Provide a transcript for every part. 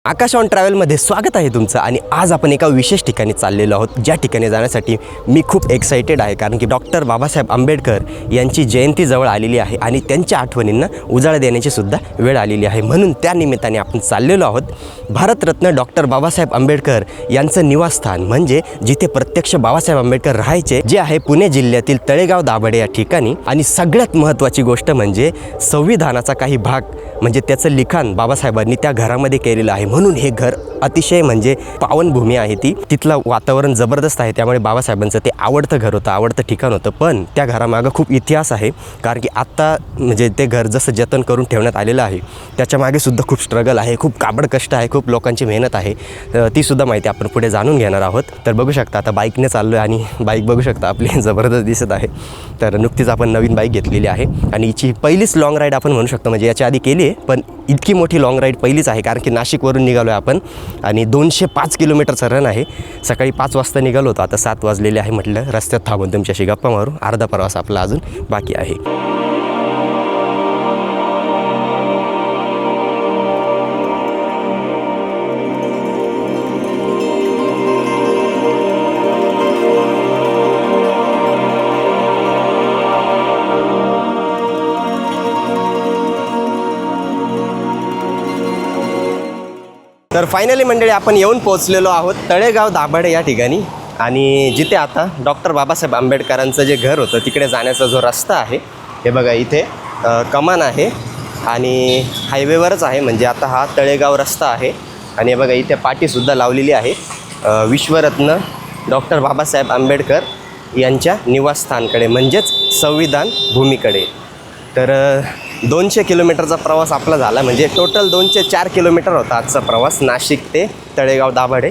आकाश on ट्रॅव्हलमध्ये स्वागत आहे तुमचं. आणि आज आपण एका विशेष ठिकाणी चाललेलो आहोत, ज्या ठिकाणी जाण्यासाठी मी खूप एक्साइटेड आहे. कारण की डॉक्टर बाबासाहेब आंबेडकर यांची जयंती जवळ आलेली आहे आणि त्यांच्या आठवणींना उजाळा देण्याची सुद्धा वेळ आलेली आहे. म्हणून त्या निमित्ताने आपण चाललेलो आहोत भारतरत्न डॉक्टर बाबासाहेब आंबेडकर यांचं निवासस्थान, म्हणजे जिथे प्रत्यक्ष बाबासाहेब आंबेडकर राहायचे, जे आहे पुणे जिल्ह्यातील तळेगाव दाभाडे या ठिकाणी. आणि सगळ्यात महत्त्वाची गोष्ट म्हणजे संविधानाचा काही भाग, म्हणजे त्याचं लिखाण बाबासाहेबांनी त्या घरामध्ये केलेलं आहे. म्हणून हे घर अतिशय म्हणजे पावनभूमी आहे ती. तिथलं वातावरण जबरदस्त आहे, त्यामुळे बाबासाहेबांचं ते आवडतं घर होतं, आवडतं ठिकाण होतं. पण त्या घरामागं खूप इतिहास आहे, कारण की आत्ता म्हणजे ते घर जसं जतन करून ठेवण्यात आलेलं आहे त्याच्यामागे सुद्धा खूप स्ट्रगल आहे, खूप काबड कष्ट आहे, खूप लोकांची मेहनत आहे. तीसुद्धा माहिती आपण पुढे जाणून घेणार आहोत. तर बघू शकता आता बाईकने चाललो आहे आणि बाईक बघू शकता आपली जबरदस्त दिसत आहे. तर नुकतीच आपण नवीन बाईक घेतलेली आहे आणि हिची पहिलीच लाँग राईड आपण म्हणू शकतो. म्हणजे याच्या आधी केली आहे, पण इतकी मोठी लाँग राईड पहिलीच आहे. कारण की नाशिकवरून निघालो आहे आपण आणि 205 किलोमीटरचा रन आहे. सकाळी 5 वाजता निघालो होतो, आता 7 वाजलेले आहे. म्हटलं रस्त्यात थांबून तुमच्याशी गप्पा मारू, अर्धा प्रवास आपला अजून बाकी आहे. तर फायनली मंडळी आपण येऊन पोहोचलेलो आहोत तळेगाव दाभाडे या ठिकाणी. आणि जिथे आता डॉक्टर बाबासाहेब आंबेडकरांचं जे घर होतं तिकडे जाण्याचा जो रस्ता आहे, हे बघा इथे कमान आहे आणि हायवेवरच आहे. म्हणजे आता हा तळेगाव रस्ता आहे आणि हे बघा इथे पाटीसुद्धा लावलेली आहे विश्वरत्न डॉक्टर बाबासाहेब आंबेडकर यांच्या निवासस्थानकडे, म्हणजेच संविधान भूमीकडे. तर 200 किलोमीटरचा प्रवास आपला झाला, म्हणजे टोटल 204 किलोमीटर होता आजचा प्रवास, नाशिक ते तळेगाव दाभाडे.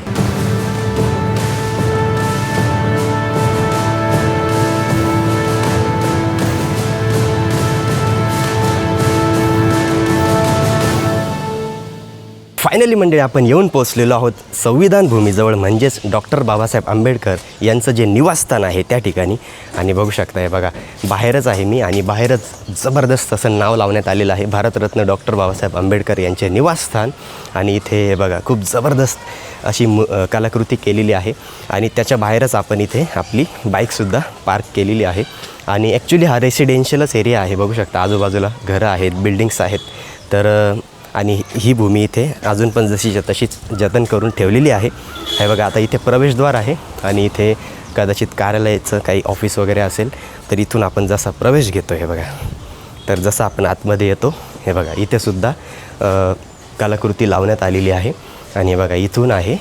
फायनली मंडळी आपण येऊन पोहोचलेलो आहोत संविधान भूमीजवळ, म्हणजेच डॉक्टर बाबासाहेब आंबेडकर यांचं जे निवासस्थान आहे त्या ठिकाणी. आणि बघू शकता हे बघा बाहेरच आहे मी, आणि बाहेरच जबरदस्त असं नाव लावण्यात आलेलं आहे, भारतरत्न डॉक्टर बाबासाहेब आंबेडकर यांचे निवासस्थान. आणि इथे हे बघा खूप जबरदस्त अशी कलाकृती केलेली आहे. आणि त्याच्या बाहेरच आपण इथे आपली बाईकसुद्धा पार्क केलेली आहे. आणि ॲक्च्युली हा रेसिडेन्शियलच एरिया आहे. बघू शकता आजूबाजूला घरं आहेत, बिल्डिंग्स आहेत. तर आणि ही भूमी इथे अजून पण जशीच्या तशीच जतन करून ठेवलेली आहे. हे बघा आता इथे प्रवेशद्वार आहे आणि इथे कदाचित कार्यालयाचं काही ऑफिस वगैरे असेल, तर इथून आपण जसा प्रवेश घेतो हे बघा, तर जसं आपण आतमध्ये येतो हे बघा इथेसुद्धा कलाकृती लावण्यात आलेली आहे. आणि हे बघा इथून आहे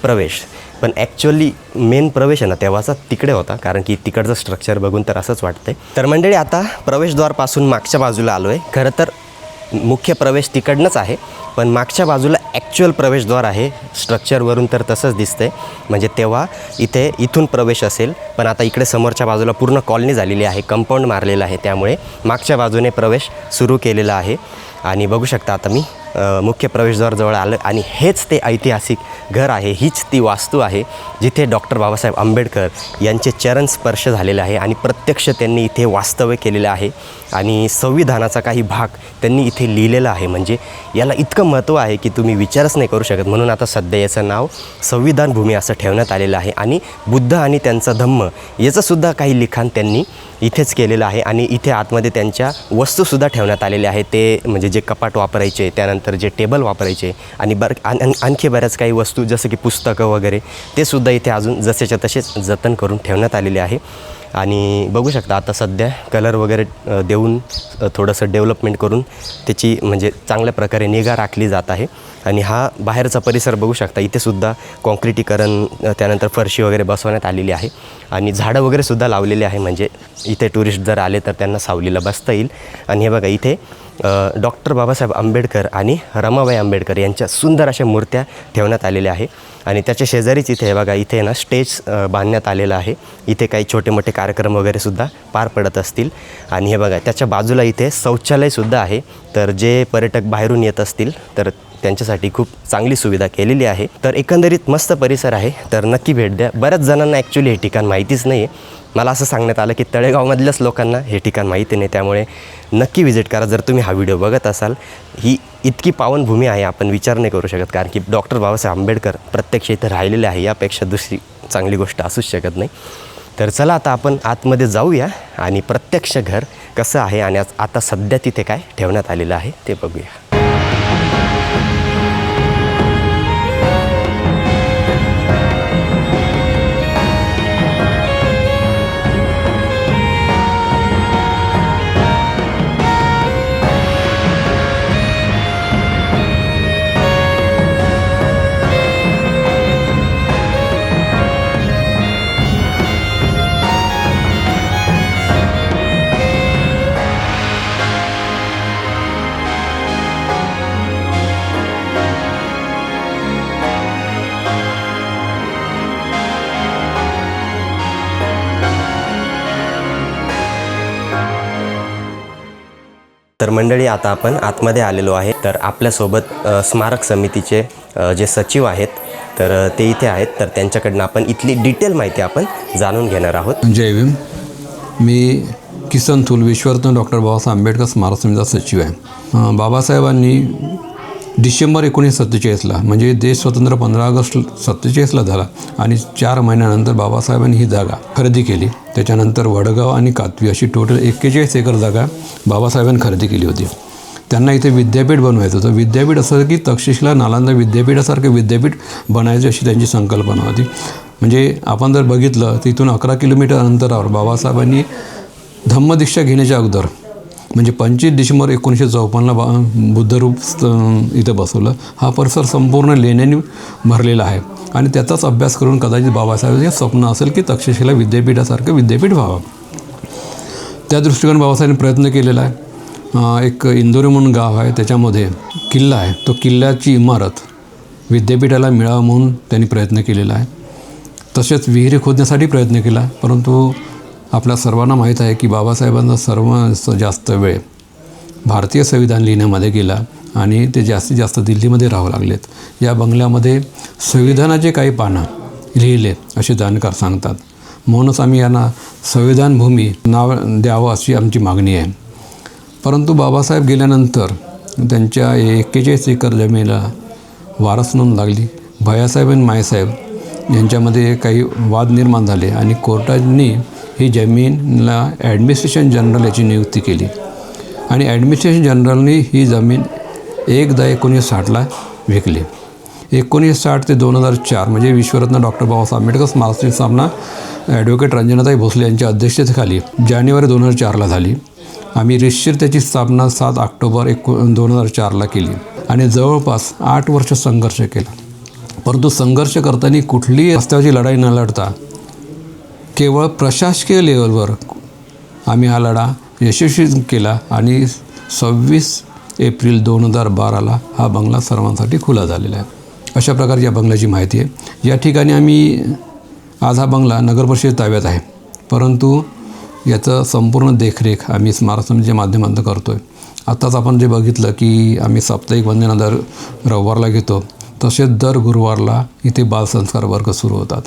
प्रवेश. पण ॲक्च्युअली मेन प्रवेश आहे ना तेव्हाचा तिकडे होता, कारण की तिकडचं स्ट्रक्चर बघून तर असंच वाटतंय. तर मंडळी आता प्रवेशद्वारपासून मागच्या बाजूला आलो आहे. खरं तर मुख्य प्रवेश तिकडनंच आहे, पण मागच्या बाजूला ॲक्च्युअल प्रवेशद्वार आहे. स्ट्रक्चरवरून तर तसंच दिसतंय, म्हणजे तेव्हा इथून प्रवेश असेल. पण आता इकडे समोरच्या बाजूला पूर्ण कॉलनी झालेली आहे, कंपाऊंड मारलेलं आहे, त्यामुळे मागच्या बाजूने प्रवेश सुरू केलेला आहे. आणि बघू शकता आता मी मुख्य प्रवेशद्वाराजवळ आलं आणि हेच ते ऐतिहासिक घर आहे, हीच ती वास्तू आहे जिथे डॉक्टर बाबासाहेब आंबेडकर यांचे चरण स्पर्श झालेले आहे आणि प्रत्यक्ष त्यांनी इथे वास्तव्य केलेलं आहे. आणि संविधानाचा काही भाग त्यांनी इथे लिहिलेला आहे. म्हणजे याला इतकं महत्त्व आहे की तुम्ही विचारच नाही करू शकत. म्हणून आता सध्या याचं नाव संविधान भूमी असं ठेवण्यात आलेलं आहे. आणि बुद्ध आणि त्यांचा धम्म याचंसुद्धा काही लिखाण त्यांनी इथेच केलेलं आहे. आणि इथे आतमध्ये त्यांच्या वस्तूसुद्धा ठेवण्यात आलेल्या आहेत. ते म्हणजे जे कपाट वापरायचे, त्यानंतर जे टेबल वापरायचे आणि आणखी बऱ्याच काही वस्तू जसं की पुस्तकं वगैरे, ते सुद्धा इथे अजून जसेच्या तसेच जतन करून ठेवण्यात आलेले आहे. आणि बघू शकता आता सध्या कलर वगैरे देऊन थोडंसं डेव्हलपमेंट करून त्याची म्हणजे चांगल्या प्रकारे निगा राखली जात आहे. आणि हा बाहेरचा परिसर बघू शकता, इथेसुद्धा कॉन्क्रिटीकरण, त्यानंतर फरशी वगैरे बसवण्यात आलेली आहे. आणि झाडं वगैरेसुद्धा लावलेली आहे, म्हणजे इथे टुरिस्ट जर आले तर त्यांना सावलीला बसता येईल. आणि हे बघा इथे डॉक्टर बाबासाहेब आंबेडकर आणि रमाबाई आंबेडकर यांच्या सुंदर अशा मूर्त्या ठेवण्यात आलेल्या आहे. आणि त्याच्या शेजारीच इथे हे बघा इथे ना स्टेज बांधण्यात आलेलं आहे. इथे काही छोटे मोठे कार्यक्रम वगैरेसुद्धा पार पडत असतील. आणि हे बघा त्याच्या बाजूला इथे शौचालयसुद्धा आहे. तर जे पर्यटक बाहेरून येत असतील तर त्यांच्यासाठी खूप चांगली सुविधा केलेली आहे. तर एकंदरीत मस्त परिसर आहे, तर नक्की भेट द्या. बऱ्याच जणांना ॲक्च्युली हे ठिकाण माहितीच नाही आहे. मला असं सांगण्यात आलं की तळेगावमधल्याच लोकांना हे ठिकाण माहिती नाही, त्यामुळे नक्की व्हिजिट करा जर तुम्ही हा व्हिडिओ बघत असाल. ही इतकी पावनभूमी आहे, आपण विचार नाही करू शकत, कारण की डॉक्टर बाबासाहेब आंबेडकर प्रत्यक्ष इथं राहिलेले आहे, यापेक्षा दुसरी चांगली गोष्ट असूच शकत नाही. तर चला आता आपण आतमध्ये जाऊया आणि प्रत्यक्ष घर कसं आहे आणि आता सध्या तिथे काय ठेवण्यात आलेलं आहे ते बघूया. तर मंडळी, आता आपण आतमध्ये आलेलो आहे. तर आपल्यासोबत स्मारक समितीचे जे सचिव आहेत तर ते इथे आहेत. तर त्यांच्याकडनं आपण इथली डिटेल माहिती आपण जाणून घेणार आहोत. जय भीम. मी किसन थूल, विश्वरत्न डॉक्टर बाबासाहेब आंबेडकर स्मारक समितीचा सचिव आहे. बाबासाहेबांनी डिसेंबर 1947ला म्हणजे देश स्वतंत्र 15 ऑगस्ट 47ला झाला आणि 4 महिन्यानंतर बाबासाहेबांनी ही जागा खरेदी केली. त्याच्यानंतर वडगाव आणि कातवी अशी टोटल 41 एकर जागा बाबासाहेबांनी खरेदी केली होती. त्यांना इथे विद्यापीठ बनवायचं होतं. विद्यापीठ असं की तक्षशिला नालंदा विद्यापीठासारखं विद्यापीठ बनायचं अशी त्यांची संकल्पना होती. म्हणजे आपण जर बघितलं तर इथून 11 किलोमीटर अंतरावर बाबासाहेबांनी धम्मदीक्षा घेण्याच्या अगोदर म्हणजे 25 डिसेंबर 1954ला बुद्धरूप इथं बसवलं. हा परिसर संपूर्ण लेण्यांनी भरलेला आहे आणि त्याचाच अभ्यास करून कदाचित बाबासाहेबांचे स्वप्न असेल की तक्षशिला विद्यापीठासारखं विद्यापीठ व्हावं. त्या दृष्टिकोन बाबासाहेबांनी प्रयत्न केलेला आहे. एक इंदोरी म्हणून गाव आहे, त्याच्यामध्ये किल्ला आहे. तो किल्ल्याची इमारत विद्यापीठाला मिळावं म्हणून त्यांनी प्रयत्न केलेला आहे. तसेच विहिरी खोदण्यासाठी प्रयत्न केला, परंतु आपल्या सर्वांना माहीत आहे की बाबासाहेबांचा सर्वात जास्त वेळ भारतीय संविधान लिहिण्यामध्ये गेला आणि ते जास्तीत जास्त दिल्लीमध्ये राहावं लागलेत. या बंगल्यामध्ये संविधानाचे काही पानं लिहिले असे जाणकार सांगतात. म्हणूनच आम्ही यांना संविधान भूमी नाव द्यावं अशी आमची मागणी आहे. परंतु बाबासाहेब गेल्यानंतर त्यांच्या 41 एकर जमिनीला वारस नोंद लागली. भैयासाहेब आणि मायसाहेब यांच्यामध्ये काही वाद निर्माण झाले आणि कोर्टाने ही जमीनला ॲडमिनिस्ट्रेशन जनरल याची नियुक्ती केली आणि ॲडमिनिस्ट्रेशन जनरलने ही जमीन 1960ला विकली. 1960 ते 2004 म्हणजे विश्वरत्न डॉक्टर बाबासाहेब आंबेडकर स्मारक स्थापना ॲडव्होकेट रंजनाताई भोसले यांच्या अध्यक्षतेखाली जानेवारी 2004ला झाली. आम्ही रितसर त्याची स्थापना 7 ऑक्टोबर 2004ला केली आणि जवळपास 8 वर्ष संघर्ष केला. परंतु संघर्ष करताना कुठलीही रस्त्यावरची लढाई न लढता केवळ प्रशासकीय लेवलवर आम्ही हा लढा यशस्वी केला आणि 26 एप्रिल 2012ला हा बंगला सर्वांसाठी खुला झालेला आहे. अशा प्रकारची या बंगल्याची माहिती आहे. या ठिकाणी आम्ही आज हा बंगला नगरपरिषद ताब्यात आहे, परंतु याचं संपूर्ण देखरेख आम्ही स्मारक समितीच्या माध्यमातून करतो आहे. आत्ताच आपण जे बघितलं की आम्ही साप्ताहिक वंदना दर रविवारला घेतो, तसेच दर गुरुवारला इथे बालसंस्कार वर्ग सुरू होतात.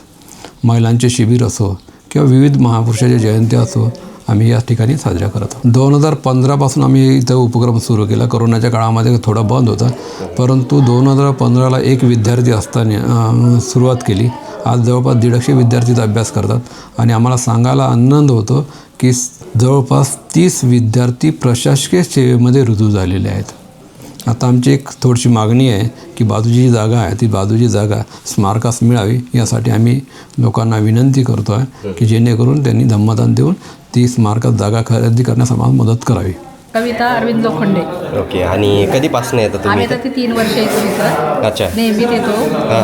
महिलांचे शिबिर असो किंवा विविध महापुरुषाच्या जयंत्या असो आम्ही या ठिकाणी साजऱ्या करत आहोत. 2015पासून आम्ही इथं उपक्रम सुरू केला. कोरोनाच्या काळामध्ये थोडा बंद होता, परंतु 2015ला एक विद्यार्थी असताना सुरुवात केली. आज जवळपास 150 विद्यार्थी इथं अभ्यास करतात आणि आम्हाला सांगायला आनंद होतो की जवळपास 30 विद्यार्थी प्रशासकीय सेवेमध्ये रुजू झालेले आहेत. आता आमची एक थोडीशी मागणी आहे की बाजूची जी जागा आहे ती बाजूची जागा स्मारकास मिळावी, यासाठी आम्ही लोकांना विनंती करतो आहे की जेणेकरून त्यांनी धम्मदान देऊन ती स्मारकात जागा खरेदी करण्यास आम्हाला मदत करावी. कविता अरविंद लोखंडे. ओके. आणि कधीपासून येतं तुम्ही? आम्ही तर ते 3 वर्ष येतो इथं. अच्छा. नेहमीच येतो.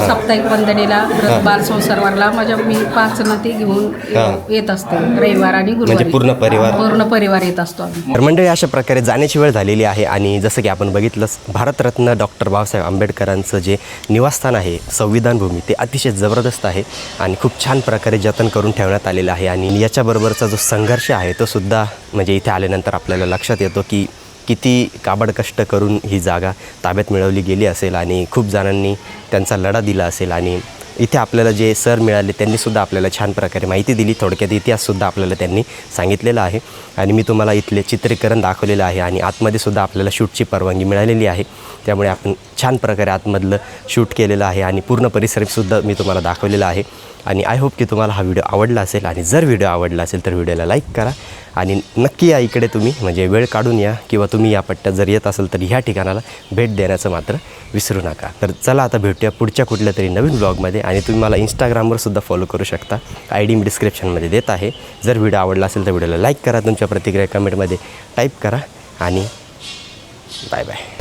साप्ताहिक वंदनेला, बाल संसारवारला मी 5 नती घेऊन येत असते रविवार आणि गुरुवारी. म्हणजे पूर्ण परिवार येत असतो आम्ही. तर मंडळी, अशा प्रकारे जाण्याची वेळ झालेली आहे आणि जसं की आपण बघितलं, भारतरत्न डॉक्टर बाबासाहेब आंबेडकरांचं जे निवासस्थान आहे संविधान भूमी ते अतिशय जबरदस्त आहे आणि खूप छान प्रकारे जतन करून ठेवण्यात आलेलं आहे. आणि याच्याबरोबरचा जो संघर्ष आहे तो सुद्धा म्हणजे इथे आल्यानंतर आपल्याला लक्षात येतो की किती काबड कष्ट करून ही जागा ताब्यात मिळवली गेली असेल आणि खूप जणांनी त्यांचा लढा दिला असेल. आणि इथे आपल्याला जे सर मिळाले त्यांनीसुद्धा आपल्याला छान प्रकारे माहिती दिली. थोडक्यात इतिहाससुद्धा आपल्याला त्यांनी सांगितलेला आहे आणि मी तुम्हाला इथले चित्रीकरण दाखवलेलं आहे आणि आतमध्ये सुद्धा आपल्याला शूटची परवानगी मिळालेली आहे. त्यामुळे आपण छान प्रकारे आतमधलं शूट केलेलं आहे आणि पूर्ण परिसरसुद्धा मी तुम्हाला दाखवलेला आहे. आणि आय होप की तुम्हाला हा व्हिडिओ आवडला असेल. आणि जर व्हिडिओ आवडला असेल तर व्हिडिओला लाईक करा आणि नक्की या इकडे तुम्ही, म्हणजे वेळ काढून या किंवा तुम्ही या पट्ट्यात जर येत असेल तर ह्या ठिकाणाला भेट देण्याचं मात्र विसरू नका. तर चला आता भेटूया पुढच्या कुठल्या तरी नवीन ब्लॉगमध्ये. आणि तुम्ही मला इंस्टाग्रामवर सुद्धा फॉलो करू शकता, ID मी डिस्क्रिप्शनमध्ये देत आहे. जर व्हिडिओ आवडला असेल तर व्हिडिओला लाईक करा, तुमच्या प्रतिक्रिया कमेंटमध्ये टाईप करा आणि बाय बाय.